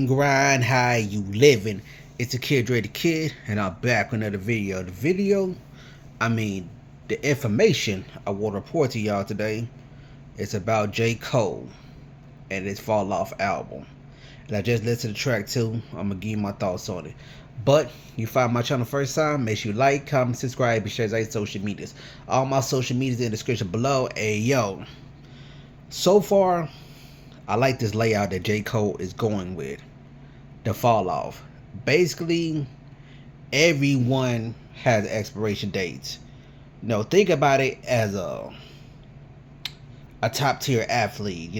and grind, how you living? It's the kid Dre the Kid, and I'm back with another video. The information I want to report to y'all today is about J. Cole and his Fall Off album. And I just listened to track 2. I'm gonna give you my thoughts on it. But you find my channel first time, make sure you like, comment, subscribe, and share my social medias. All my social medias in the description below. Hey yo, so far I like this layout that J. Cole is going with. The Fall Off. Basically, everyone has expiration dates. Think about it as a top tier athlete,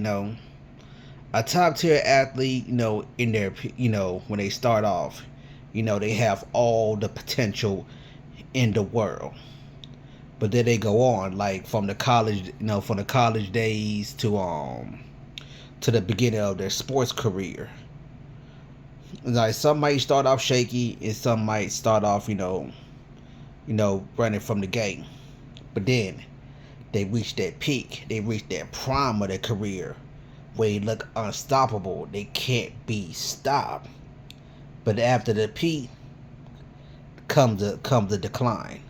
A top tier athlete, in their, when they start off, they have all the potential in the world. But then they go on, like from the college, from the college days to the beginning of their sports career. Like some might start off shaky and some might start off, running from the gate. But then they reach that peak, they reach that prime of their career where they look unstoppable. They can't be stopped. But after the peak comes the decline.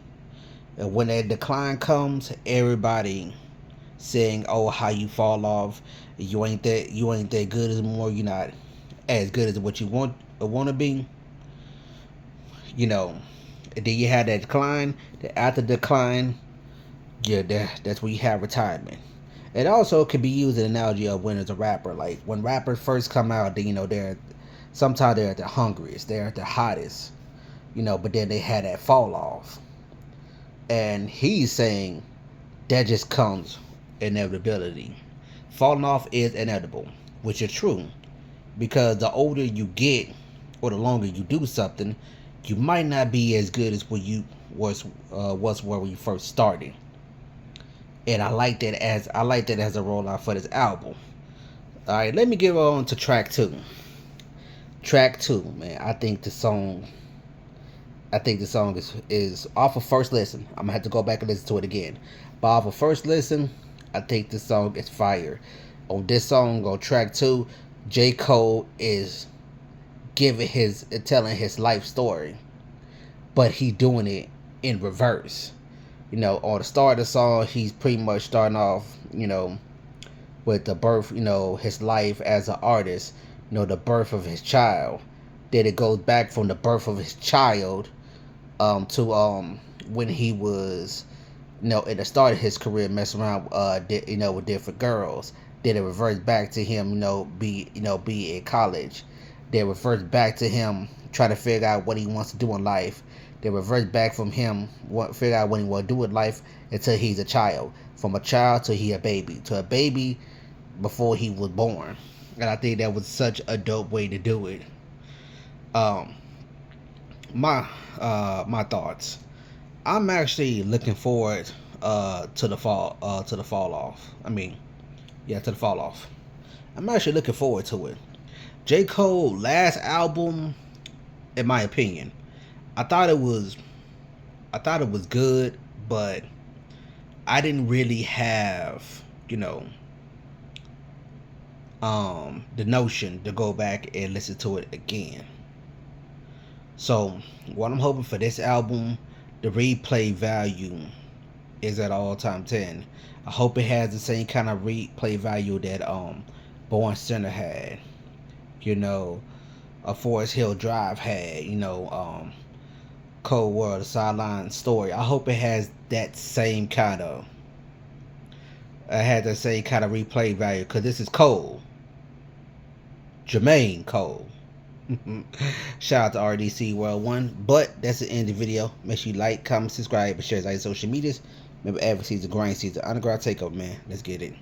And when that decline comes, everybody saying, "Oh, how you fall off? You ain't that good anymore. You're not as good as what you want to be." And then you have that decline. After decline, that's where you have retirement. It also can be used an analogy of when as a rapper. Like when rappers first come out, they're sometimes they're at the hungriest, they're at the hottest, but then they had that fall off. And he's saying that just comes inevitability. Falling off is inevitable, which is true, because the older you get or the longer you do something, you might not be as good as what you was where you first started. And I like that as a rollout for this album. All right, let me get on to track 2. Track 2, man. I think the song is off of first listen. I'm gonna have to go back and listen to it again. But off of first listen, I think the song is fire. On this song, on track 2, J. Cole is telling his life story, but he doing it in reverse. On the start of the song, he's pretty much starting off, with the birth, his life as an artist, the birth of his child. Then it goes back from the birth of his child to when he was, at the start of his career, messing around, with different girls. Then it reverts back to him, be in college. Then it reverts back to him trying to figure out what he wants to do in life. Then reverts back from him figure out what he want to do in life until he's a child. From a child to a baby before he was born. And I think that was such a dope way to do it. My thoughts. I'm actually looking forward to the fall off. To the fall off. I'm actually looking forward to it. J. Cole last album, in my opinion, I thought it was good, but I didn't really have, the notion to go back and listen to it again. So what I'm hoping for this album, the replay value is at all-time 10. I hope it has the same kind of replay value that Born Center had, a Forest Hill Drive had, Cold World, the Sideline Story. I hope it has that same kind of replay value, because this is Cole, Jermaine Cole. Shout out to RDC World 1. But that's the end of the video. Make sure you like, comment, subscribe, and share on social medias. Remember, every season, grind season, underground takeover, man. Let's get it.